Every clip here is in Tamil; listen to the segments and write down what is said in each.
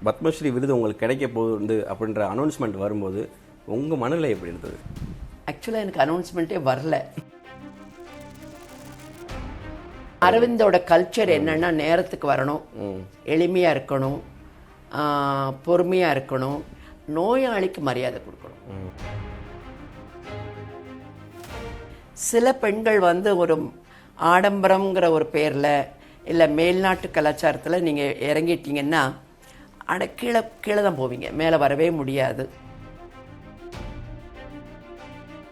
பத்மஸ்ரீ விருது உங்களுக்கு கிடைக்க போகுது அப்படின்ற அனௌன்ஸ்மெண்ட் வரும்போது உங்கள் மனநிலை எப்படி இருந்தது? ஆக்சுவலாக எனக்கு அனௌன்ஸ்மெண்ட்டே வரல. அரவிந்தோட கல்ச்சர் என்னன்னா நேரத்துக்கு வரணும், எளிமையாக இருக்கணும், பொறுமையாக இருக்கணும், நோயாளிக்கு மரியாதை கொடுக்கணும். சில பெண்கள் வந்து ஒரு ஆடம்பரங்கிற ஒரு பேரில் இல்லை மேல்நாட்டு கலாச்சாரத்தில் நீங்கள் இறங்கிட்டீங்கன்னா கீழே கீழே தான் போவீங்க, மேலே வரவே முடியாது.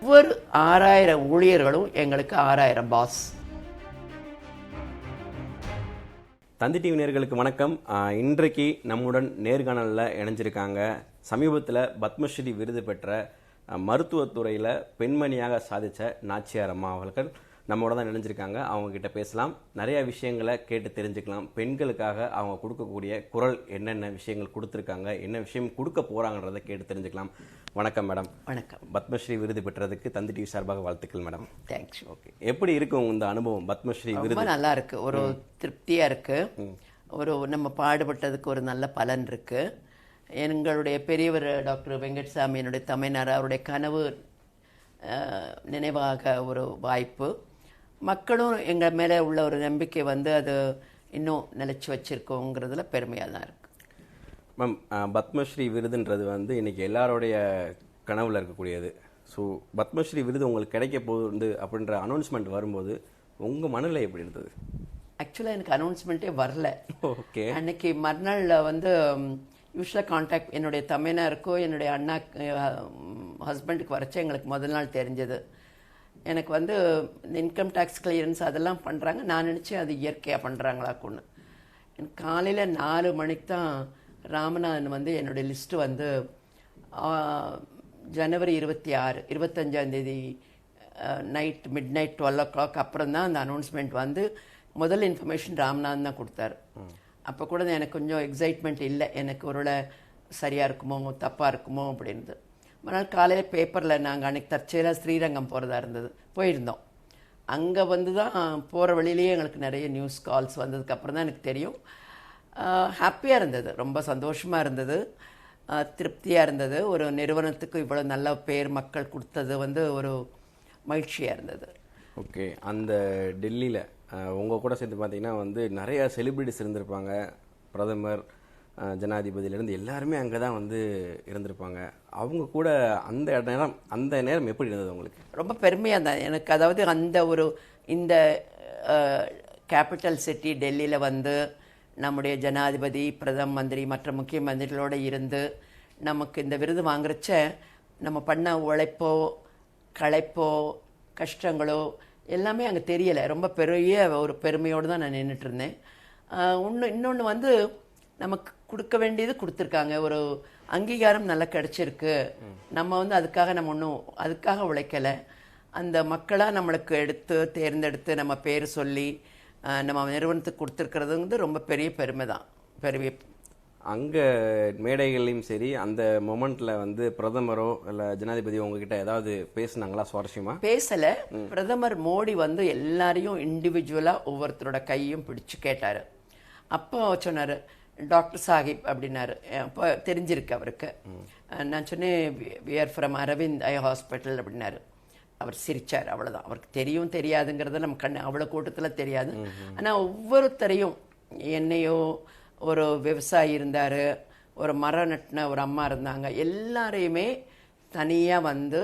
ஒவ்வொரு 6000 ஊழியர்களும் எங்களுக்கு 6000 பாஸ். தந்தி டிவி நேயர்களுக்கு வணக்கம். இன்றைக்கு நம்முடன் நேர்காணலில் இணைஞ்சிருக்காங்க சமீபத்தில் பத்மஸ்ரீ விருது பெற்ற மருத்துவத்துறையில் பெண்மணியாக சாதித்த நாச்சியார் அம்மா அவர்கள் நம்மோட தான் இணைஞ்சிருக்காங்க. அவங்கக்கிட்ட பேசலாம், நிறையா விஷயங்களை கேட்டு தெரிஞ்சுக்கலாம். பெண்களுக்காக அவங்க கொடுக்கக்கூடிய குரல் என்னென்ன விஷயங்கள் கொடுத்துருக்காங்க, என்ன விஷயம் கொடுக்க போகிறாங்கன்றதை கேட்டு தெரிஞ்சுக்கலாம். வணக்கம் மேடம். வணக்கம். பத்மஸ்ரீ விருது பெற்றதுக்கு தந்தி டிவி சார்பாக வாழ்த்துக்கள் மேடம். தேங்க்ஸ். ஓகே, எப்படி இருக்கும் இந்த அனுபவம்? பத்மஸ்ரீ விருது ரொம்ப நல்லா இருக்கு, ஒரு திருப்தியாக இருக்கு, ஒரு நம்ம பாடுபட்டதுக்கு ஒரு நல்ல பலன் இருக்கு. எங்களுடைய பெரியவர் டாக்டர் வெங்கட்சாமி, என்னுடைய தமையனார், அவருடைய கனவு நினைவாக ஒரு வாய்ப்பு. மக்களும் எங்கள் மேலே உள்ள ஒரு நம்பிக்கை வந்து அது இன்னும் நிலச்சி வச்சிருக்கோங்கிறதுல பெருமையாக தான் இருக்குது. மேம், பத்மஸ்ரீ விருதுன்றது வந்து இன்றைக்கி எல்லாருடைய கனவில் இருக்கக்கூடியது. ஸோ பத்மஸ்ரீ விருது உங்களுக்கு கிடைக்க போகுது அப்படின்ற அனௌன்ஸ்மெண்ட் வரும்போது உங்கள் மனநிலை எப்படி இருந்தது? ஆக்சுவலாக எனக்கு அனௌன்ஸ்மெண்ட்டே வரல. ஓகே. அன்னைக்கு மறுநாள் வந்து யூஸ்வலாக கான்டாக்ட் என்னுடைய தமையனாருக்கோ என்னுடைய அண்ணா ஹஸ்பண்டுக்கு வரைச்சா எங்களுக்கு முதல் நாள் தெரிஞ்சது. எனக்கு வந்து இந்த இன்கம் டேக்ஸ் கிளியரன்ஸ் அதெல்லாம் பண்ணுறாங்க. நான் நினச்சேன் அது இயற்கையாக பண்ணுறாங்களாக்குன்னு. எனக்கு காலையில் 4 மணிக்கு தான் ராமநாதன் வந்து என்னுடைய லிஸ்ட்டு வந்து ஜனவரி 25 நைட் மிட் நைட் 12 o'clock அப்புறம் தான் அந்த அனௌன்ஸ்மெண்ட் வந்து முதல் இன்ஃபர்மேஷன் ராமநாதன் தான் கொடுத்தாரு. அப்போ கூட எனக்கு கொஞ்சம் எக்ஸைட்மெண்ட் இல்லை, எனக்கு ஒருவேளை சரியாக இருக்குமோ தப்பாக இருக்குமோ அப்படின்னு. மறுநாள் காலையில் பேப்பரில் நாங்கள் அன்றைக்கி தற்செயலாக ஸ்ரீரங்கம் போகிறதா இருந்தது, போயிருந்தோம். அங்கே வந்து தான் போகிற வழியிலேயே எங்களுக்கு நிறைய நியூஸ் கால்ஸ் வந்ததுக்கப்புறம் தான் எனக்கு தெரியும். ஹாப்பியாக இருந்தது, ரொம்ப சந்தோஷமாக இருந்தது, திருப்தியாக இருந்தது. ஒரு நிறுவனத்துக்கு இவ்வளோ நல்ல பேர் மக்கள் கொடுத்தது வந்து ஒரு மகிழ்ச்சியாக இருந்தது. ஓகே. அந்த டெல்லியில் உங்கள் கூட சேர்த்து பார்த்தீங்கன்னா வந்து நிறைய செலிபிரிட்டிஸ் இருந்திருப்பாங்க. பிரதமர், ஜனாதிபதியிலேருந்து எல்லாருமே அங்கே தான் வந்து இருந்திருப்பாங்க. அவங்க கூட அந்த நேரம் எப்படி இருந்தது உங்களுக்கு? ரொம்ப பெருமையாக தான் எனக்கு. அதாவது அந்த ஒரு இந்த கேபிட்டல் சிட்டி டெல்லியில் வந்து நம்முடைய ஜனாதிபதி, பிரதம மந்திரி, மற்ற முக்கிய மந்திரிகளோடு இருந்து நமக்கு இந்த விருது வாங்குறச்ச நம்ம பண்ண உழைப்போ களைப்போ கஷ்டங்களோ எல்லாமே அங்கே தெரியலை. ரொம்ப பெரிய ஒரு பெருமையோடு தான் நான் நின்றுட்டு இருந்தேன். இன்னொன்று வந்து நமக்கு கொடுக்க வேண்டியது கொடுத்துருக்காங்க, ஒரு அங்கீகாரம் நல்லா கிடச்சிருக்கு. நம்ம வந்து அதுக்காக உழைக்கலை. அந்த மக்களாக நம்மளுக்கு தேர்ந்தெடுத்து நம்ம பேர் சொல்லி நம்ம நிறுவனத்துக்கு கொடுத்துருக்கிறது வந்து ரொம்ப பெரிய பெருமை தான். பெரிய அங்கே மேடைகள்லையும் சரி, அந்த மொமெண்ட்டில் வந்து பிரதமரோ இல்லை ஜனாதிபதியோ உங்ககிட்ட ஏதாவது பேசுனாங்களா சுவாரஸ்யமாக? பேசலை. பிரதமர் மோடி வந்து எல்லாரையும் இண்டிவிஜுவலாக ஒவ்வொருத்தரோட கையும் பிடிச்சு கேட்டார். அப்போ சொன்னார் டாக்டர் சாஹிப் அப்படின்னாரு. அப்போ தெரிஞ்சிருக்கு அவருக்கு. நான் சொன்னேன் we are from Aravind eye hospital அப்படின்னாரு. அவர் சிரித்தார், அவ்வளோதான். அவருக்கு தெரியாதுங்கிறத நம்ம அவ்வளோ கூட்டத்தில் தெரியாது. ஆனால் ஒவ்வொருத்தரையும், என்னையோ ஒரு விவசாயி இருந்தார், ஒரு மரம் நட்டின ஒரு அம்மா இருந்தாங்க, எல்லாரையுமே தனியாக வந்து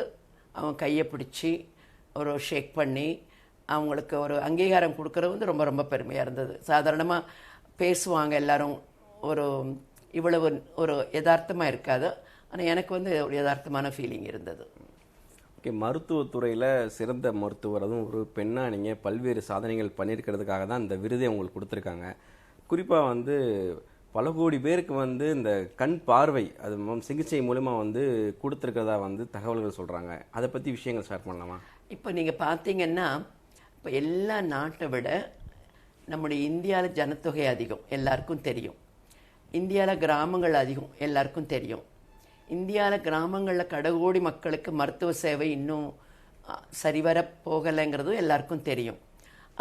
அவங்க கையை பிடிச்சி ஒரு ஷேக் பண்ணி அவங்களுக்கு ஒரு அங்கீகாரம் கொடுக்குறது வந்து ரொம்ப ரொம்ப பெருமையாக இருந்தது. சாதாரணமாக பேசுவாங்க எல்லாரும், ஒரு இவ்வளவு ஒரு யதார்த்தமாக இருக்காது. ஆனால் எனக்கு வந்து ஒரு யதார்த்தமான ஃபீலிங் இருந்தது. ஓகே. மருத்துவத்துறையில் சிறந்த மருத்துவர், அதுவும் ஒரு பெண்ணாக நீங்கள் பல்வேறு சாதனைகள் பண்ணியிருக்கிறதுக்காக தான் இந்த விருதை உங்களுக்கு கொடுத்துருக்காங்க. குறிப்பாக வந்து பல கோடி பேருக்கு வந்து இந்த கண் பார்வை அது சிகிச்சை மூலமாக வந்து கொடுத்துருக்கிறதா வந்து தகவல்கள் சொல்கிறாங்க. அதை பற்றி விஷயங்கள் ஷேர் பண்ணலாமா? இப்போ நீங்கள் பார்த்தீங்கன்னா, இப்போ எல்லா நாட்டை விட நம்முடைய இந்தியாவில் ஜனத்தொகை அதிகம், எல்லாருக்கும் தெரியும். இந்தியாவில் கிராமங்கள் அதிகம், எல்லாருக்கும் தெரியும். இந்தியாவில் கிராமங்களில் கடகோடி மக்களுக்கு மருத்துவ சேவை இன்னும் சரிவர போகலைங்கிறதும் எல்லாருக்கும் தெரியும்.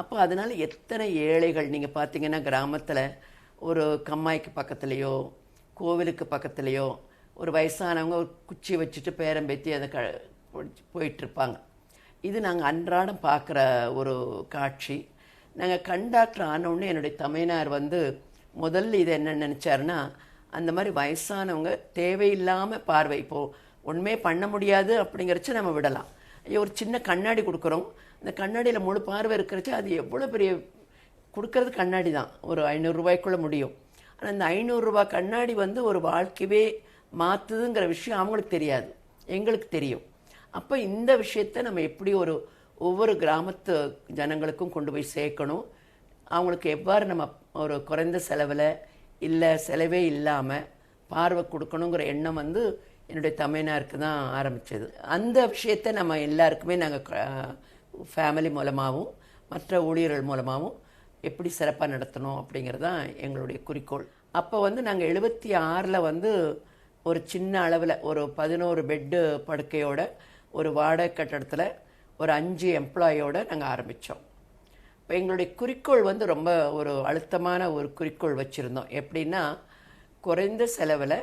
அப்போ அதனால் எத்தனை ஏழைகள் நீங்கள் பார்த்தீங்கன்னா கிராமத்தில் ஒரு கம்மாய்க்கு பக்கத்துலேயோ கோவிலுக்கு பக்கத்துலேயோ ஒரு வயசானவங்க ஒரு குச்சி வச்சுட்டு பேரம்பேத்தி அதை போயிட்டுருப்பாங்க. இது நாங்கள் அன்றாடம் பார்க்குற ஒரு காட்சி. நாங்கள் கண்டாக்டர் ஆனவுடனே என்னுடைய தமையனார் வந்து முதல்ல இது என்ன நினச்சாருன்னா, அந்த மாதிரி வயசானவங்க தேவையில்லாமல் பார்வை, இப்போது ஒன்றுமே பண்ண முடியாது அப்படிங்கிறச்ச நம்ம விடலாம். ஐயோ ஒரு சின்ன கண்ணாடி கொடுக்குறோம், அந்த கண்ணாடியில் முழு பார்வை இருக்கிறச்சு அது எவ்வளோ பெரிய கொடுக்கறது கண்ணாடி தான், ஒரு 500 ரூபாய்க்குள்ளே முடியும். ஆனால் அந்த 500 ரூபாய் கண்ணாடி வந்து ஒரு வாழ்க்கையே மாற்றுதுங்கிற விஷயம் அவங்களுக்கு தெரியாது, எங்களுக்கு தெரியும். அப்போ இந்த விஷயத்தை நம்ம எப்படி ஒவ்வொரு கிராமத்து ஜனங்களுக்கும் கொண்டு போய் சேர்க்கணும், அவங்களுக்கு எவ்வாறு நம்ம ஒரு குறைந்த செலவில் இல்லை செலவே இல்லாமல் பார்வை கொடுக்கணுங்கிற எண்ணம் வந்து என்னுடைய தமையனாருக்கு தான் ஆரம்பித்தது. அந்த விஷயத்தை நம்ம எல்லாருக்குமே நாங்கள் ஃபேமிலி மூலமாகவும் மற்ற ஊழியர்கள் மூலமாகவும் எப்படி சிறப்பாக நடத்தணும் அப்படிங்கிறது தான் எங்களுடைய குறிக்கோள். அப்போ வந்து நாங்கள் 76 வந்து ஒரு சின்ன அளவில் ஒரு 11 பெட்டு படுக்கையோட ஒரு வாடகை கட்டடத்தில் ஒரு 5 எம்ப்ளாயோடு நாங்கள் ஆரம்பித்தோம். இப்போ எங்களுடைய குறிக்கோள் வந்து ரொம்ப ஒரு அழுத்தமான ஒரு குறிக்கோள் வச்சுருந்தோம். எப்படின்னா, குறைந்த செலவில்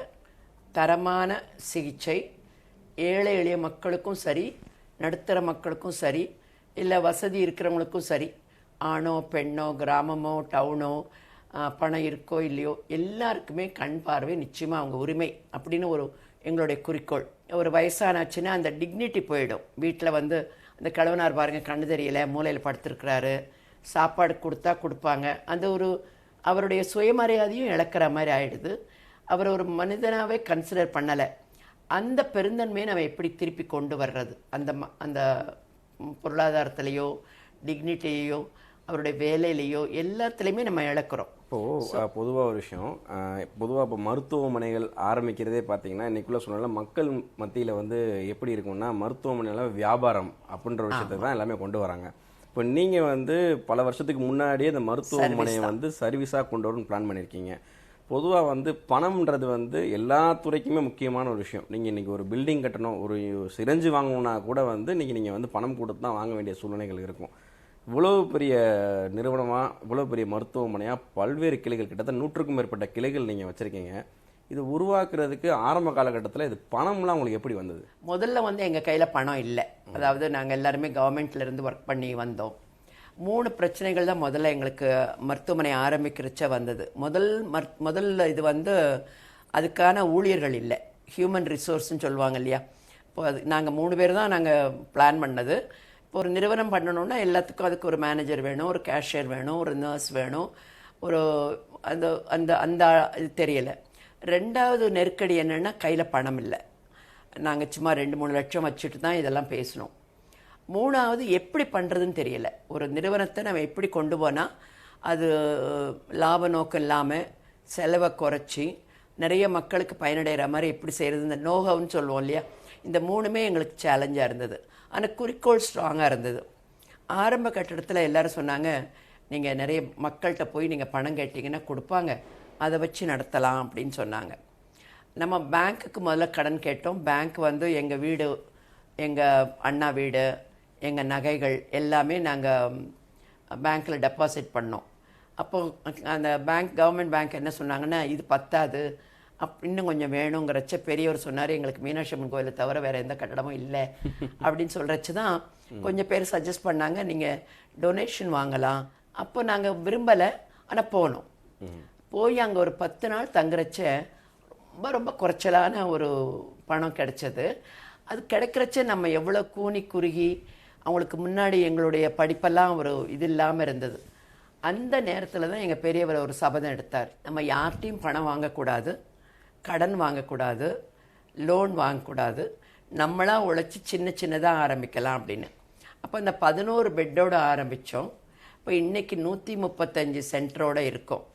தரமான சிகிச்சை, ஏழை எளிய மக்களுக்கும் சரி, நடுத்தர மக்களுக்கும் சரி, இல்லை வசதி இருக்கிறவங்களுக்கும் சரி, ஆணோ பெண்ணோ கிராமமோ டவுனோ பணம் இருக்கோ இல்லையோ எல்லாருக்குமே கண் பார்வை நிச்சயமாக அவங்க உரிமை அப்படின்னு எங்களுடைய குறிக்கோள். ஒரு வயசானாச்சுன்னா அந்த டிக்னிட்டி போயிடும். வீட்டில் வந்து அந்த கணவனார் பாருங்கள் கண்ணு தெரியல மூலையில் படுத்திருக்கிறாரு, சாப்பாடு கொடுத்தா கொடுப்பாங்க, அந்த அவருடைய சுயமரியாதையும் இழக்கிற மாதிரி ஆயிடுது. அவர் ஒரு மனிதனாகவே கன்சிடர் பண்ணலை. அந்த பெருந்தன்மையை நம்ம எப்படி திருப்பி கொண்டு வர்றது, அந்த பொருளாதாரத்திலேயோ டிக்னிட்டியோ அவருடைய வேலையிலையோ எல்லாத்துலேயுமே நம்ம இழக்கிறோம். இப்போது பொதுவாக ஒரு விஷயம், பொதுவாக இப்போ மருத்துவமனைகள் ஆரம்பிக்கிறதே பார்த்தீங்கன்னா இன்றைக்குள்ளே சொன்னால மக்கள் மத்தியில் வந்து எப்படி இருக்கும்னா, மருத்துவமனையில் வியாபாரம் அப்படின்ற விஷயத்தை தான் எல்லாமே கொண்டு வராங்க. இப்போ நீங்கள் வந்து பல வருஷத்துக்கு முன்னாடியே இந்த மருத்துவமனையை வந்து சர்வீஸாக கொண்டு வரணும்னு பிளான் பண்ணியிருக்கீங்க. பொதுவாக வந்து பணம்ன்றது வந்து எல்லா துறைக்குமே முக்கியமான ஒரு விஷயம். நீங்கள் இன்றைக்கி ஒரு பில்டிங் கட்டணும், ஒரு சிரஞ்சு வாங்கணுன்னா கூட வந்து நீங்கள் வந்து பணம் கொடுத்து தான் வாங்க வேண்டிய சூழ்நிலைகள் இருக்கும். இவ்வளோ பெரிய நிறுவனமாக, இவ்வளோ பெரிய மருத்துவமனையாக, பல்வேறு கிளைகள், கிட்டத்தட்ட 100க்கும் மேற்பட்ட கிளைகள் நீங்கள் வச்சுருக்கீங்க. இது உருவாக்குறதுக்கு ஆரம்ப காலகட்டத்தில் இது பணம்லாம் உங்களுக்கு எப்படி வந்தது? முதல்ல வந்து எங்கள் கையில் பணம் இல்லை. அதாவது நாங்கள் எல்லாருமே கவர்மெண்ட்லேருந்து ஒர்க் பண்ணி வந்தோம். 3 பிரச்சனைகள் தான் முதல்ல எங்களுக்கு மருத்துவமனை ஆரம்பிக்கிறச்ச வந்தது. முதல்ல இது வந்து அதுக்கான ஊழியர்கள் இல்லை, ஹியூமன் ரிசோர்ஸ்ன்னு சொல்லுவாங்க இல்லையா. இப்போ நாங்கள் 3 பேர் தான் நாங்கள் பிளான் பண்ணது. இப்போ ஒரு நிறுவனம் பண்ணணுன்னா எல்லாத்துக்கும் அதுக்கு ஒரு மேனேஜர் வேணும், ஒரு கேஷியர் வேணும், ஒரு நர்ஸ் வேணும், ஒரு அந்த அந்த அந்த இது தெரியலை. 2வது நெருக்கடி என்னென்னா கையில் பணம் இல்லை. நாங்கள் சும்மா 2-3 லட்சம் வச்சுட்டு தான் இதெல்லாம் பேசணும். 3வது எப்படி பண்ணுறதுன்னு தெரியலை. ஒரு நிறுவனத்தை நம்ம எப்படி கொண்டு போனால் அது லாப நோக்கம் இல்லாமல் செலவை குறைச்சி நிறைய மக்களுக்கு பயனடைகிற மாதிரி எப்படி செய்கிறது, இந்த நோகவுன்னு சொல்லுவோம் இல்லையா. இந்த 3மே எங்களுக்கு சேலஞ்சாக இருந்தது. ஆனால் குறிக்கோள் ஸ்ட்ராங்காக இருந்தது. ஆரம்ப கட்டடத்தில் எல்லோரும் சொன்னாங்க, நீங்கள் நிறைய மக்கள்கிட்ட போய் நீங்கள் பணம் கேட்டிங்கன்னா கொடுப்பாங்க, அதை வச்சு நடத்தலாம் அப்படின்னு சொன்னாங்க. நம்ம பேங்க்குக்கு முதல்ல கடன் கேட்டோம். பேங்க் வந்து எங்கள் வீடு, எங்கள் அண்ணா வீடு, எங்கள் நகைகள் எல்லாமே நாங்கள் பேங்க்கில் டெபாசிட் பண்ணோம். அப்போது அந்த கவர்மெண்ட் பேங்க் என்ன சொன்னாங்கன்னா, இது பத்தாது, இன்னும் கொஞ்சம் வேணுங்கிறச்ச பெரியவர் சொன்னார், எங்களுக்கு மீனாட்சி அம்மன் கோயிலை தவிர வேறு எந்த கட்டடமும் இல்லை அப்படின்னு சொல்கிறச்சு தான் கொஞ்சம் பேர் சஜஸ்ட் பண்ணாங்க, நீங்கள் டொனேஷன் வாங்கலாம். அப்போ நாங்கள் விரும்பலை, ஆனால் போனோம். போய் அங்கே ஒரு 10 நாள் தங்குறச்ச ரொம்ப ரொம்ப குறைச்சலான ஒரு பணம் கிடைச்சது. அது கிடைக்கிறச்ச நம்ம எவ்வளோ கூனி குறுகி, அவங்களுக்கு முன்னாடி எங்களுடைய படிப்பெல்லாம் ஒரு இது இல்லாமல் இருந்தது. அந்த நேரத்தில் தான் எங்கள் பெரியவர் ஒரு சபதம் எடுத்தார், நம்ம யார்கிட்டையும் பணம் வாங்கக்கூடாது, கடன் வாங்கக்கூடாது, லோன் வாங்கக்கூடாது, நம்மளாக உழைச்சி சின்ன சின்னதாக ஆரம்பிக்கலாம் அப்படின்னு. அப்போ அந்த 11 பெட்டோடு ஆரம்பித்தோம். இப்போ இன்றைக்கி 135 சென்டரோடு இருக்கோம்.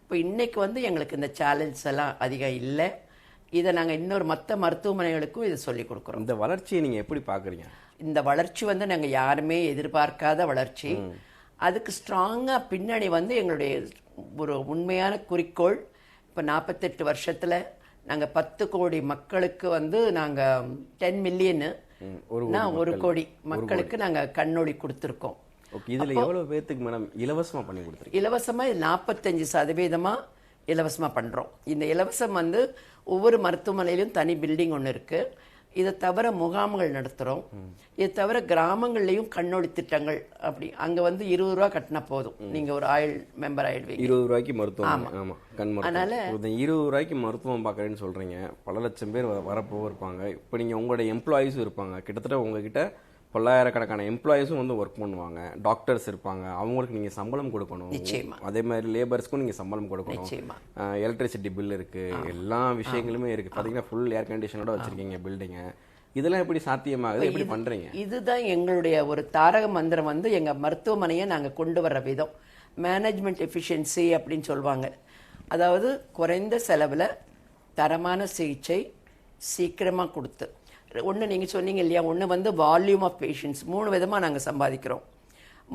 இப்போ இன்றைக்கி வந்து எங்களுக்கு இந்த சேலஞ்ச் எல்லாம் அதிகம் இல்லை. இதை நாங்கள் இன்னொரு மற்ற மருத்துவமனைகளுக்கும் இதை சொல்லிக் கொடுக்குறோம். இந்த வளர்ச்சியை நீங்கள் எப்படி பார்க்குறீங்க? இந்த வளர்ச்சி வந்து நாங்கள் யாருமே எதிர்பார்க்காத வளர்ச்சி. அதுக்கு ஸ்ட்ராங்காக பின்னணி வந்து எங்களுடைய ஒரு உண்மையான குறிக்கோள். இப்போ 48 வருஷத்தில் நாங்கள் 10 கோடி மக்களுக்கு வந்து நாங்கள் 10 மில்லியனு 1 கோடி மக்களுக்கு நாங்கள் கண்ணொளி கொடுத்துருக்கோம். இதில் எவ்வளோ பேர்த்துக்கு மேடம் இலவசமாக பண்ணி கொடுத்துருக்கோம்? இலவசமாக 45% இலவசமாக பண்ணுறோம். இந்த இலவசம் வந்து ஒவ்வொரு மருத்துவமனையிலும் தனி பில்டிங் ஒன்று இருக்குது. இதை தவிர முகாம்கள் நடத்துகிறோம். இதை தவிர கிராமங்கள்லேயும் கண்ணொளி திட்டங்கள் அப்படி அங்கே வந்து 20 ரூபா கட்டினா போதும், நீங்கள் ஒரு ஆயுள் மெம்பர் ஆயிடுவீங்க. 20 ரூபாய்க்கு மருத்துவம். ஆமாம், கண் அதனால மருத்துவம். 20 ரூபாய்க்கு மருத்துவம் பார்க்குறேன்னு சொல்கிறீங்க. பல லட்சம் பேர் வரப்போ இருப்பாங்க. இப்போ நீங்கள் உங்களோட எம்ப்ளாயீஸும் இருப்பாங்க. கிட்டத்தட்ட உங்ககிட்ட பல்லாயிரக்கணக்கான எம்ப்ளாயீஸும் வந்து ஒர்க் பண்ணுவாங்க. டாக்டர்ஸ் இருப்பாங்க, அவங்களுக்கு நீங்கள் சம்பளம் கொடுக்கணும். நிச்சயமா. அதே மாதிரி லேபர்ஸ்க்கும் நீங்கள் சம்பளம் கொடுக்கணும். நிச்சயமா. எலக்ட்ரிசிட்டி பில் இருக்குது, எல்லா விஷயங்களுமே இருக்குது. பார்த்தீங்கன்னா ஃபுல் ஏர் கண்டிஷனோட வச்சுருக்கீங்க பில்டிங்கை. இதெல்லாம் எப்படி சாத்தியமாகுது, எப்படி பண்ணுறீங்க? இதுதான் எங்களுடைய ஒரு தாரக மந்திரம். வந்து எங்கள் மருத்துவமனையை நாங்கள் கொண்டு வர்ற விதம் மேனேஜ்மெண்ட் எஃபிஷியன்சி அப்படின்னு சொல்லுவாங்க. அதாவது குறைந்த செலவில் தரமான சிகிச்சை சீக்கிரமாக கொடுத்து, ஒன்று நீங்கள் சொன்னீங்க இல்லையா, ஒன்று வந்து வால்யூம் ஆஃப் பேஷண்ட்ஸ், 3 விதமாக நாங்கள் சம்பாதிக்கிறோம்.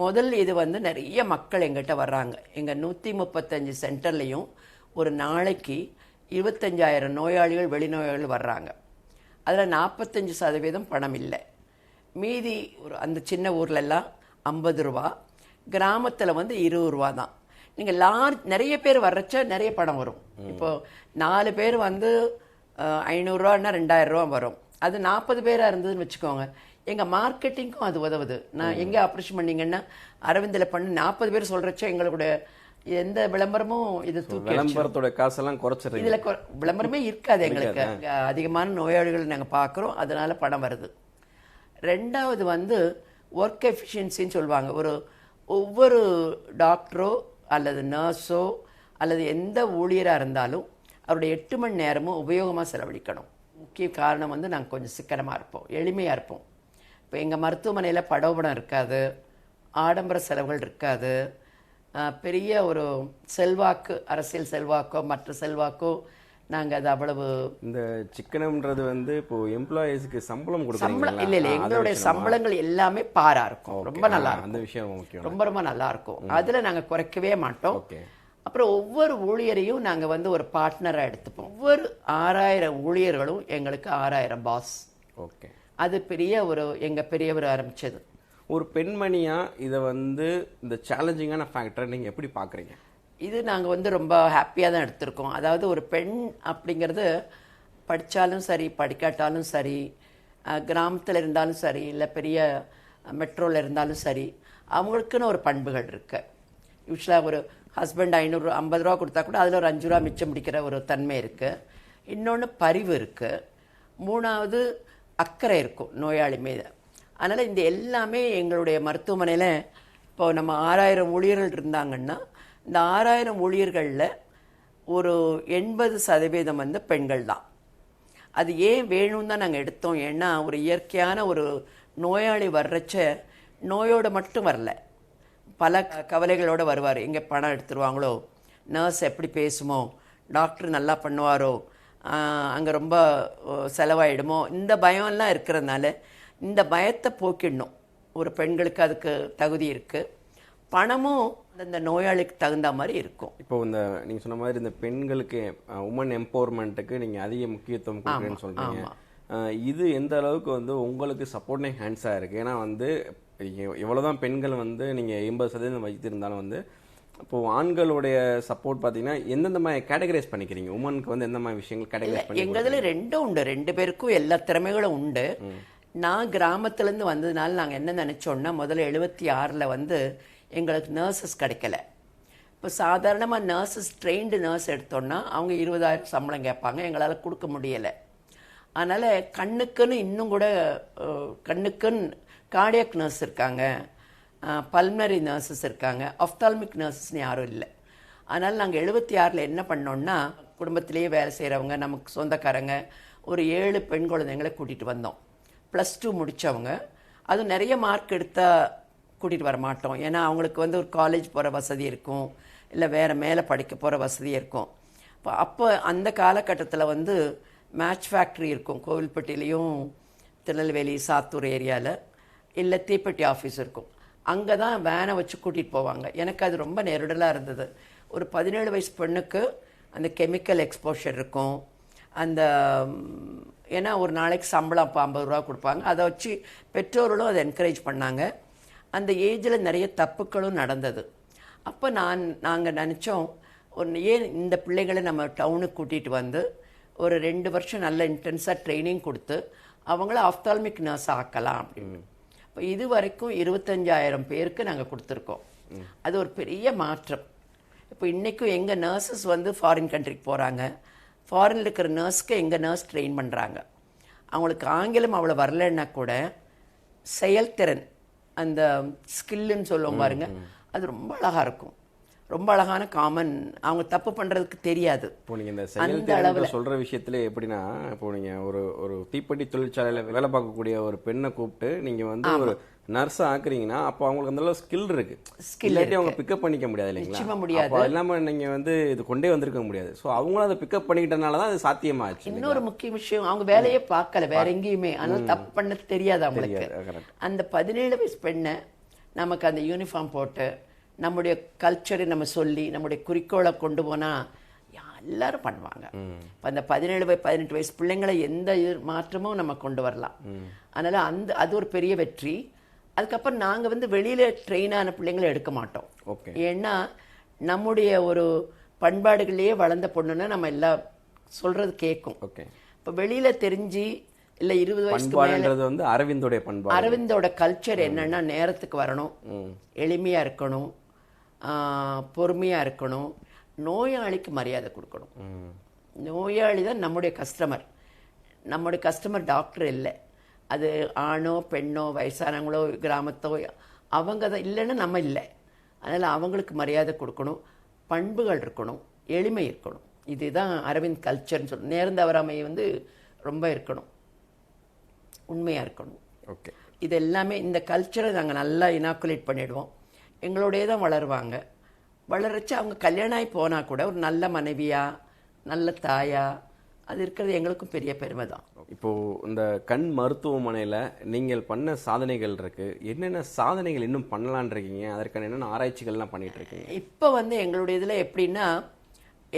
முதல் இது வந்து நிறைய மக்கள் எங்கிட்ட வர்றாங்க. எங்கள் 135 சென்டர்லேயும் ஒரு நாளைக்கு 25,000 நோயாளிகள் வெளிநோயாளிகள் வர்றாங்க. அதில் 45% பணம் இல்லை. மீதி ஒரு அந்த சின்ன ஊர்லெல்லாம் 50 ரூபா, கிராமத்தில் வந்து 20 ரூபா தான். நீங்கள் நிறைய பேர் வர்றச்ச நிறைய பணம் வரும். இப்போது 4 பேர் வந்து 500 ரூபான்னா 2,000 ரூபா வரும். அது 40 பேராக இருந்ததுன்னு வச்சுக்கோங்க. எங்கள் மார்க்கெட்டிங்க்கும் அது உதவுது. நான் எங்கே ஆப்ரேஷன் பண்ணிங்கன்னா அரவிந்தில் பண்ணி 40 பேர் சொல்கிறச்ச எங்களுடைய எந்த விளம்பரமும் இது தூக்கி விளம்பரத்தோட காசெல்லாம் குறைச்சிருக்கு. இதில் விளம்பரமே இருக்காது எங்களுக்கு. அதிகமான நோயாளிகளை நாங்கள் பார்க்குறோம், அதனால பணம் வருது. ரெண்டாவது வந்து ஒர்க் எஃபிஷியன்சின்னு சொல்லுவாங்க. ஒவ்வொரு டாக்டரோ அல்லது நர்ஸோ அல்லது எந்த ஊழியராக இருந்தாலும் அவருடைய 8 மணி நேரமும் உபயோகமாக செலவழிக்கணும். முக்கிய காரணம் வந்து நாங்கள் கொஞ்சம் சிக்கனமாக இருப்போம், எளிமையாக இருப்போம். இப்போ எங்கள் மருத்துவமனையில் படோபடம் இருக்காது, ஆடம்பர செலவுகள் இருக்காது, பெரிய ஒரு செல்வாக்கு, அரசியல் செல்வாக்கோ மற்ற செல்வாக்கோ நாங்கள் அது அவ்வளவு. இந்த சிக்கனம்ன்றது வந்து இப்போ எம்ப்ளாயீஸ்க்கு சம்பளம் சம்பளம் இல்லை, எங்களுடைய சம்பளங்கள் எல்லாமே பாரா இருக்கும், ரொம்ப நல்லா இருக்கும். அந்த விஷயம் முக்கியம், ரொம்ப நல்லா இருக்கும். அதில் நாங்கள் குறைக்கவே மாட்டோம். அப்புறம் ஒவ்வொரு ஊழியரையும் நாங்கள் வந்து ஒரு பார்ட்னராக எடுத்துப்போம். ஒவ்வொரு 6000 ஊழியர்களும் எங்களுக்கு 6000 பாஸ். ஓகே, அது பெரிய ஒரு எங்கள் பெரியவர் ஆரம்பித்தது. ஒரு பெண்மணியாக இதை வந்து இந்த சேலஞ்சிங்கான ஃபேக்டரை நீங்கள் எப்படி பார்க்குறீங்க? இது நாங்கள் வந்து ரொம்ப ஹாப்பியாக தான் எடுத்திருக்கோம். அதாவது ஒரு பெண் அப்படிங்கிறது படித்தாலும் சரி படிக்காட்டாலும் சரி, கிராமத்தில் இருந்தாலும் சரி இல்லை பெரிய மெட்ரோவில் இருந்தாலும் சரி, அவங்களுக்குன்னு ஒரு பண்புகள் இருக்குது. யூஸ்வலாக ஒரு ஹஸ்பண்ட் 50 ரூபா கொடுத்தா கூட அதில் ஒரு 5 ரூபா மிச்சம் பிடிக்கிற ஒரு தன்மை இருக்குது. இன்னொன்று பரிவு இருக்குது. 3வது அக்கறை இருக்கும் நோயாளி மீது. அதனால் இந்த எல்லாமே எங்களுடைய மருத்துவமனையில் இப்போ நம்ம 6000 ஊழியர்கள் இருந்தாங்கன்னா இந்த 6000 ஊழியர்களில் ஒரு 80% வந்து பெண்கள் தான். அது ஏன் வேணும்னு தான் நாங்கள் எடுத்தோம். ஏன்னா ஒரு இயற்கையான ஒரு நோயாளி வர்றச்ச நோயோடு மட்டும் வரல, பல கவலைகளோடு வருவார். எங்கே பணம் எடுத்துருவாங்களோ, நர்ஸ் எப்படி பேசுமோ, டாக்டர் நல்லா பண்ணுவாரோ, அங்கே ரொம்ப செலவாயிடுமோ, இந்த பயம்லாம் இருக்கிறதுனால இந்த பயத்தை போக்கிடணும். ஒரு பெண்களுக்கு அதுக்கு தகுதி இருக்குது, பணமும் இந்த நோயாளிக்கு தகுந்த மாதிரி இருக்கும். இப்போ இந்த நீங்கள் சொன்ன மாதிரி இந்த பெண்களுக்கு உமன் எம்பவர்மெண்ட்டுக்கு நீங்கள் அதிக முக்கியத்துவம் கொடுக்குறேன்னு சொல்கிறீங்க. இது எந்த அளவுக்கு வந்து உங்களுக்கு சப்போர்ட்டிங் ஹேண்ட்ஸாக இருக்குது? ஏன்னா வந்து எவ்வளோதான் பெண்கள் வந்து நீங்கள் 80% வைத்திருந்தாலும் வந்து இப்போது ஆண்களுடைய சப்போர்ட் பார்த்தீங்கன்னா எந்தெந்த மாதிரி கேட்டகரைஸ் பண்ணிக்கிறீங்க? உமனுக்கு வந்து எந்த மாதிரி விஷயங்கள் கேட்டகரைஸ் பண்ணி? எங்களில் 2 உண்டு, 2 பேருக்கும் எல்லா திறமைகளும் உண்டு. நான் கிராமத்துலேருந்து வந்ததுனால நாங்கள் என்ன நினச்சோன்னா, முதல்ல 76 வந்து எங்களுக்கு நர்சஸ் கிடைக்கல. இப்போ சாதாரணமாக நர்சஸ் ட்ரெயின்டு நர்ஸ் எடுத்தோன்னா அவங்க 20,000 சம்பளம் கேட்பாங்க, எங்களால் கொடுக்க முடியலை. அதனால் கண்ணுக்குன்னு இன்னும் கூட கண்ணுக்குன்னு கார்டியாக் நர்ஸ் இருக்காங்க, பல்மனரி நர்சஸ் இருக்காங்க, ஆப்தால்மிக் நர்சஸ்னு யாரும் இல்லை. அதனால் நாங்கள் 76 என்ன பண்ணோன்னா, குடும்பத்திலேயே வேலை செய்கிறவங்க, நமக்கு சொந்தக்காரங்க ஒரு 7 பெண் குழந்தைங்களை கூட்டிகிட்டு வந்தோம். +2 முடித்தவங்க. அதுவும் நிறைய மார்க் எடுத்தால் கூட்டிகிட்டு வர மாட்டோம். ஏன்னா அவங்களுக்கு வந்து ஒரு காலேஜ் போகிற வசதி இருக்கும், இல்லை வேறு மேலே படிக்க போகிற வசதி இருக்கும். அப்போ அந்த காலகட்டத்தில் வந்து மேட்ச் ஃபேக்ட்ரி இருக்கும் கோவில்பட்டியிலையும், திருநெல்வேலி சாத்தூர் ஏரியாவில், இல்லை தீப்பெட்டி ஆஃபீஸ் இருக்கும். அங்கே தான் வேனை வச்சு கூட்டிகிட்டு போவாங்க. எனக்கு அது ரொம்ப நெருடலாக இருந்தது. ஒரு 17 வயசு பெண்ணுக்கு அந்த கெமிக்கல் எக்ஸ்போஷர் இருக்கும். அந்த ஏன்னா ஒரு நாளைக்கு சம்பளம் அப்போ 50 ரூபா கொடுப்பாங்க. அதை வச்சு பெற்றோர்களும் அதை என்கரேஜ் பண்ணாங்க. அந்த ஏஜில் நிறைய தப்புக்களும் நடந்தது. அப்போ நாங்கள் நினச்சோம், ஏன் இந்த பிள்ளைகளை நம்ம டவுனுக்கு கூட்டிகிட்டு வந்து ஒரு 2 வருஷம் நல்ல இன்டென்ஸாக ட்ரைனிங் கொடுத்து அவங்கள ஆப்தால்மிக் நர்ஸ் ஆக்கலாம் அப்படின்னு. இப்போ இது வரைக்கும் 25,000 பேருக்கு நாங்கள் கொடுத்துருக்கோம். அது ஒரு பெரிய மாற்றம். இப்போ இன்றைக்கும் எங்கள் நர்சஸ் வந்து ஃபாரின் கண்ட்ரிக்கு போகிறாங்க. ஃபாரினில் இருக்கிற நர்ஸ்க்கு எங்கள் நர்ஸ் ட்ரெயின் பண்ணுறாங்க. அவங்களுக்கு ஆங்கிலம் அவ்வளோ வரலன்னா கூட செயல்திறன், அந்த ஸ்கில்லுன்னு சொல்லுவோம் பாருங்க, அது ரொம்ப அழகாக இருக்கும். ரொம்ப அழகான காமன், அவங்க தப்பு பண்ணுறதுக்கு தெரியாது. இப்போ நீங்கள் இந்த செயல்திறன் சொல்கிற விஷயத்துல எப்படின்னா, இப்போ நீங்கள் ஒரு தீப்பெட்டி தொழிற்சாலையில் வேலை பார்க்கக்கூடிய ஒரு பெண்ணை கூப்பிட்டு நீங்கள் வந்து ஒரு நர்ஸை ஆக்குறீங்கன்னா அப்போ அவங்களுக்கு அந்த அளவு ஸ்கில் இருக்கு. இல்லாட்டி அவங்க பிக்கப் பண்ணிக்க முடியாது இல்லைங்களா? நிச்சயமா முடியாது. அப்போ இல்லாமல் நீங்கள் வந்து இது கொண்டே வந்திருக்க முடியாது. ஸோ அவங்களும் அதை பிக்கப் பண்ணிக்கிட்டனால தான் அது சாத்தியமாச்சு. இன்னொரு முக்கிய விஷயம், அவங்க வேலையே பார்க்கல வேற எங்கேயுமே, ஆனால் தப்பு பண்ண தெரியாது அவங்களுக்கு. அந்த 17 வயசு பெண்ணை நமக்கு அந்த யூனிஃபார்ம் போட்டு நம்முடைய கல்ச்சரை நம்ம சொல்லி நம்முடைய குறிக்கோளை கொண்டு போனால் எல்லாரும் பண்ணுவாங்க. இப்போ அந்த 17-18 வயசு பிள்ளைங்களை எந்த மாற்றமும் நம்ம கொண்டு வரலாம். அதனால் அது ஒரு பெரிய வெற்றி. அதுக்கப்புறம் நாங்கள் வந்து வெளியில் ட்ரெயின் ஆன பிள்ளைங்களை எடுக்க மாட்டோம். ஏன்னா நம்முடைய ஒரு பண்பாடுகளையே வளர்ந்த பொண்ணுன்னா நம்ம எல்லாம் சொல்கிறது கேட்கும். இப்போ வெளியில் தெரிஞ்சு இல்லை 20 வயசுக்கு மேலே வந்து அரவிந்தோடைய பண்பாடு, அரவிந்தோட கல்ச்சர் என்னன்னா நேரத்துக்கு வரணும், எளிமையாக இருக்கணும், பொறுமையாக இருக்கணும், நோயாளிக்கு மரியாதை கொடுக்கணும். நோயாளி தான் நம்முடைய கஸ்டமர். நம்முடைய கஸ்டமர் டாக்டர் இல்லை. அது ஆணோ பெண்ணோ வயசானவங்களோ கிராமத்தோ அவங்க தான் இல்லைன்னா நம்ம இல்லை. அதனால் அவங்களுக்கு மரியாதை கொடுக்கணும், பண்புகள் இருக்கணும், எளிமை இருக்கணும். இதுதான் அரவிந்த் கல்ச்சர்னு சொல்லணும். நேர்ந்த அவராமை வந்து ரொம்ப இருக்கணும், உண்மையாக இருக்கணும். இது எல்லாமே இந்த கல்ச்சரை நாங்கள் நல்லா இனாக்குலேட் பண்ணிடுவோம். எங்களோடய தான் வளருவாங்க. வளர்ச்சி அவங்க கல்யாணம் ஆகி போனால் கூட ஒரு நல்ல மனைவியா நல்ல தாயா அது இருக்கிறது எங்களுக்கும் பெரிய பெருமை தான். இப்போது இந்த கண் மருத்துவமனையில் நீங்கள் பண்ண சாதனைகள் இருக்குது. என்னென்ன சாதனைகள் இன்னும் பண்ணலான் இருக்கீங்க? அதற்கான என்னென்ன ஆராய்ச்சிகள்லாம் பண்ணிகிட்டு இருக்கீங்க? இப்போ வந்து எங்களுடைய இதில் எப்படின்னா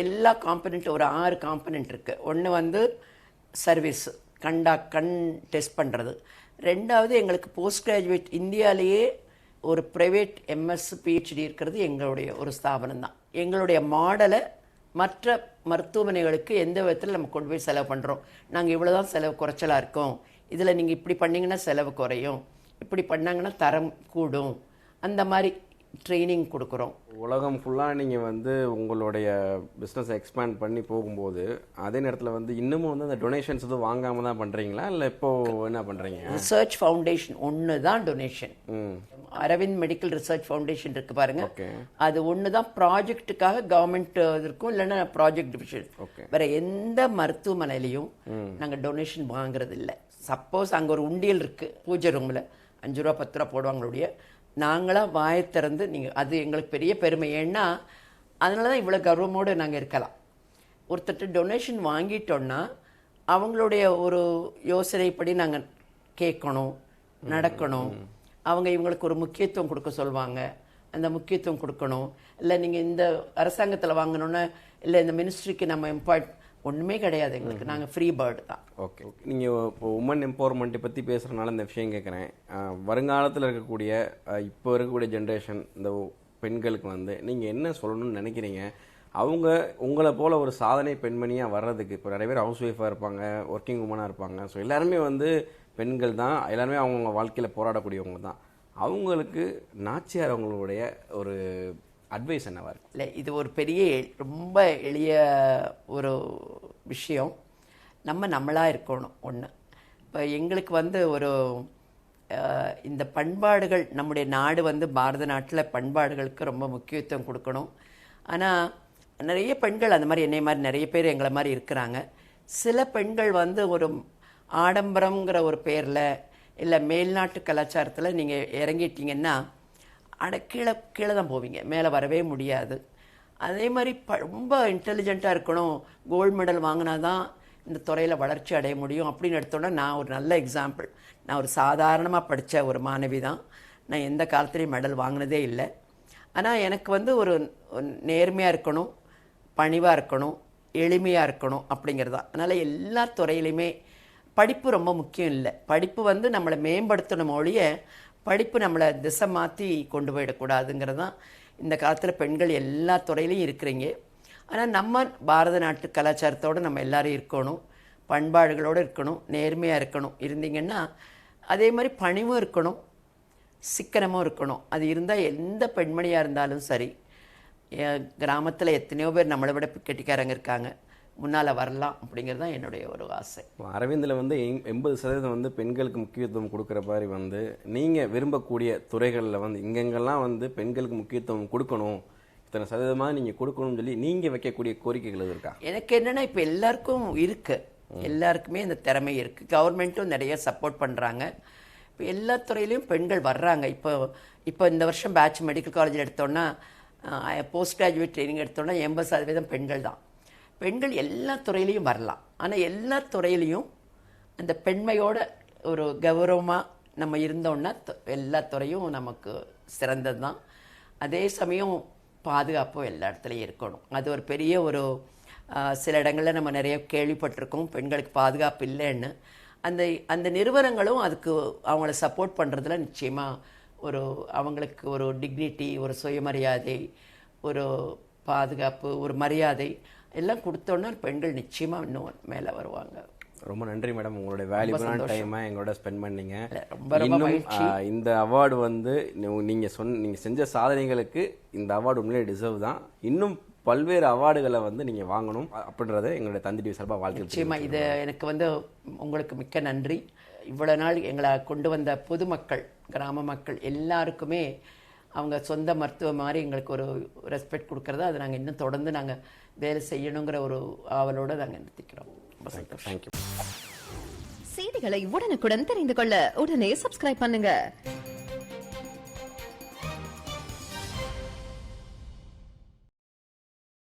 எல்லா காம்பனண்ட், ஒரு 6 காம்பனண்ட் இருக்குது. ஒன்று வந்து சர்வீஸ், கண் டெஸ்ட் பண்ணுறது. ரெண்டாவது எங்களுக்கு போஸ்ட் கிராஜுவேட் இந்தியாவிலேயே ஒரு ப்ரைவேட் எம்எஸ் பிஹெச்டி இருக்கிறது எங்களுடைய ஒரு ஸ்தாபனம் தான். எங்களுடைய மாடலை மற்ற மருத்துவமனைகளுக்கு எந்த விதத்தில் நம்ம கொண்டு போய் செலவு பண்ணுறோம், நாங்கள் இவ்வளோ தான் செலவு குறைச்சலாக இருக்கோம், இதில் நீங்கள் இப்படி பண்ணிங்கன்னா செலவு குறையும், இப்படி பண்ணாங்கன்னா தரம் கூடும், அந்த மாதிரி ட்ரைனிங் கொடுக்குறோம். உலகம் ஃபுல்லாக நீங்கள் வந்து உங்களுடைய பிஸ்னஸை எக்ஸ்பேண்ட் பண்ணி போகும்போது அதே நேரத்தில் வந்து இன்னமும் வந்து அந்த டொனேஷன்ஸ் எதுவும் வாங்காமல் தான் பண்ணுறீங்களா, இல்லை இப்போது என்ன பண்ணுறீங்க? ரிசர்ச் ஃபவுண்டேஷன் ஒன்று தான் donation. Aravind medical research foundation இருக்கு பாருங்க, அது ஒன்று தான் ப்ராஜெக்டுக்காக கவர்மெண்ட் இருக்கும், இல்லைன்னா ப்ராஜெக்ட் டிவிஷன். வேற எந்த மருத்துவமனையிலையும் நாங்கள் டொனேஷன் வாங்குறது இல்லை. சப்போஸ் அங்கே ஒரு உண்டியல் இருக்குது பூஜை ரூமில், 5 ரூபா 10 ரூபா போடுவாங்களுடைய, நாங்களாக வாயை திறந்து நீங்கள், அது எங்களுக்கு பெரிய பெருமை. ஏன்னா அதனால தான் இவ்வளோ கர்வமோடு நாங்கள் இருக்கலாம். ஒருத்தர் டொனேஷன் வாங்கிட்டோன்னா அவங்களுடைய ஒரு யோசனைப்படி நாங்கள் கேட்கணும், நடக்கணும். அவங்க இவங்களுக்கு ஒரு முக்கியத்துவம் கொடுக்க சொல்லுவாங்க, அந்த முக்கியத்துவம் கொடுக்கணும். இல்லை நீங்கள் இந்த அரசாங்கத்தில் வாங்கணுன்னா, இல்லை இந்த மினிஸ்ட்ரிக்கு நம்ம ஒன்றுமே கிடையாது எங்களுக்கு, நாங்கள் ஃப்ரீ பேர்டு தான். ஓகே, நீங்கள் இப்போ உமன் எம்பவர்மெண்ட்டை பற்றி பேசுகிறனால இந்த விஷயம் கேட்குறேன். வருங்காலத்தில் இருக்கக்கூடிய இப்போ இருக்கக்கூடிய ஜென்ரேஷன் இந்த பெண்களுக்கு வந்து நீங்கள் என்ன சொல்லணும்னு நினைக்கிறீங்க? அவங்க உங்களை போல் ஒரு சாதனை பெண்மணியாக வர்றதுக்கு, இப்போ நிறைய பேர் ஹவுஸ் ஒய்ஃபாக இருப்பாங்க, ஒர்க்கிங் உமனாக இருப்பாங்க. ஸோ எல்லாருமே வந்து பெண்கள் தான், எல்லாருமே அவங்கவுங்க வாழ்க்கையில் போராடக்கூடியவங்க தான். அவங்களுக்கு நாச்சியார் அவங்களுடைய ஒரு அட்வைஸ் என்னவா இருக்கு? இல்லை, இது ஒரு பெரிய ரொம்ப எளிய ஒரு விஷயம். நம்மளாக இருக்கணும் ஒன்று. இப்போ எங்களுக்கு வந்து ஒரு இந்த பண்பாடுகள், நம்முடைய நாடு வந்து பாரத நாட்டில் பண்பாடுகளுக்கு ரொம்ப முக்கியத்துவம் கொடுக்கணும். ஆனால் நிறைய பெண்கள் அந்த மாதிரி என்னை மாதிரி நிறைய பேர் எங்களை மாதிரி இருக்கிறாங்க. சில பெண்கள் வந்து ஒரு ஆடம்பரங்கிற ஒரு பேரில் இல்லை மேல்நாட்டு கலாச்சாரத்தில் நீங்கள் இறங்கிட்டீங்கன்னா கீழே தான் போவீங்க, மேலே வரவே முடியாது. அதே மாதிரி ரொம்ப இன்டெலிஜென்ட்டாக இருக்கணும், கோல்டு மெடல் வாங்கினா தான் இந்த துறையில் வளர்ச்சி அடைய முடியும் அப்படின்னு எடுத்தோன்னா, நான் ஒரு நல்ல எக்ஸாம்பிள். நான் ஒரு சாதாரணமாக படித்த ஒரு மாணவி தான். நான் எந்த காலத்துலேயும் மெடல் வாங்கினதே இல்லை. ஆனால் எனக்கு வந்து ஒரு நேர்மையாக இருக்கணும், பணிவாக இருக்கணும், எளிமையாக இருக்கணும் அப்படிங்கிறது தான். அதனால் எல்லா துறையிலையுமே படிப்பு ரொம்ப முக்கியம் இல்லை. படிப்பு வந்து நம்மளை மேம்படுத்தணும் ஒழிய படிப்பு நம்மளை திசை மாற்றி கொண்டு போயிடக்கூடாதுங்கிறது தான். இந்த காலத்தில் பெண்கள் எல்லா துறையிலையும் இருக்கிறீங்க. ஆனால் நம்ம பாரத நாட்டு கலாச்சாரத்தோடு நம்ம எல்லாரும் இருக்கணும், பண்பாடுகளோடு இருக்கணும், நேர்மையாக இருக்கணும். இருந்தீங்கன்னா அதே மாதிரி பணிவும் இருக்கணும், சிக்கனமும் இருக்கணும். அது இருந்தால் எந்த பெண்மணியாக இருந்தாலும் சரி. கிராமத்தில் எத்தனையோ பேர் நம்மளை விட கெட்டிக்காரங்க இருக்காங்க, முன்னால் வரலாம் அப்படிங்கிறது தான் என்னுடைய ஒரு ஆசை. அரவிந்தில் வந்து 80% வந்து பெண்களுக்கு முக்கியத்துவம் கொடுக்குற மாதிரி வந்து நீங்கள் விரும்பக்கூடிய துறைகளில் வந்து இங்கெங்கெல்லாம் வந்து பெண்களுக்கு முக்கியத்துவம் கொடுக்கணும், இத்தனை சதவீதமாக நீங்கள் கொடுக்கணும்னு சொல்லி நீங்கள் வைக்கக்கூடிய கோரிக்கைகள் எது இருக்கா? எனக்கு என்னென்னா இப்போ எல்லாருக்கும் இருக்குது, எல்லாருக்குமே இந்த திறமை இருக்குது. கவர்மெண்ட்டும் நிறைய சப்போர்ட் பண்ணுறாங்க. இப்போ எல்லா துறையிலையும் பெண்கள் வர்றாங்க. இப்போ இந்த வருஷம் பேட்ச் மெடிக்கல் காலேஜில் எடுத்தோன்னா, போஸ்ட் கிராஜுவேட் ட்ரைனிங் எடுத்தோன்னா 80% பெண்கள் தான். பெண்கள் எல்லா துறையிலையும் வரலாம். ஆனால் எல்லா துறையிலையும் அந்த பெண்மையோட ஒரு கௌரவமாக நம்ம இருந்தோன்னா எல்லா துறையும் நமக்கு சிறந்தது தான். அதே சமயம் பாதுகாப்பும் எல்லா இடத்துலையும் இருக்கணும். அது ஒரு பெரிய ஒரு சில இடங்களில் நம்ம நிறைய கேள்விப்பட்டிருக்கோம் பெண்களுக்கு பாதுகாப்பு இல்லைன்னு. அந்த நிறுவனங்களும் அதுக்கு அவங்கள சப்போர்ட் பண்ணுறதுல நிச்சயமாக ஒரு அவங்களுக்கு ஒரு டிக்னிட்டி, ஒரு சுயமரியாதை, ஒரு பாதுகாப்பு, ஒரு மரியாதை எல்லாம் கொடுத்தோன்னா பெண்கள் நிச்சயமாக இன்னும் மேலே வருவாங்க. ரொம்ப நன்றி மேடம், உங்களுடைய வேல்யூபிளான டைமை எங்களோட ஸ்பெண்ட் பண்ணீங்க. ரொம்ப மகிழ்ச்சி. இந்த அவார்டு வந்து நீங்கள் செஞ்ச சாதனைகளுக்கு இந்த அவார்டு உண்மையிலே டிசர்வ் தான். இன்னும் பல்வேறு அவார்டுகளை வந்து நீங்கள் வாங்கணும் அப்படின்றத எங்களுடைய தந்தி டிவி சார்பாக வாழ்த்து. நிச்சயமாக இது எனக்கு வந்து உங்களுக்கு மிக்க நன்றி. இவ்வளோ நாள் எங்களை கொண்டு வந்த பொதுமக்கள், கிராம மக்கள் எல்லாருக்குமே அவங்க சொந்த மருத்துவம் மாதிரி எங்களுக்கு ஒரு ரெஸ்பெக்ட் கொடுக்குறதா, அதை நாங்கள் இன்னும் தொடர்ந்து நாங்கள் வேலை செய்யணுங்கிற ஒரு ஆவலோடு நாங்கள் நிறுத்திக்கிறோம். தேங்க்யூ. செய்திகளை உடனுக்குடன் தெரிந்து கொள்ள உடனே சப்ஸ்கிரைப் பண்ணுங்க.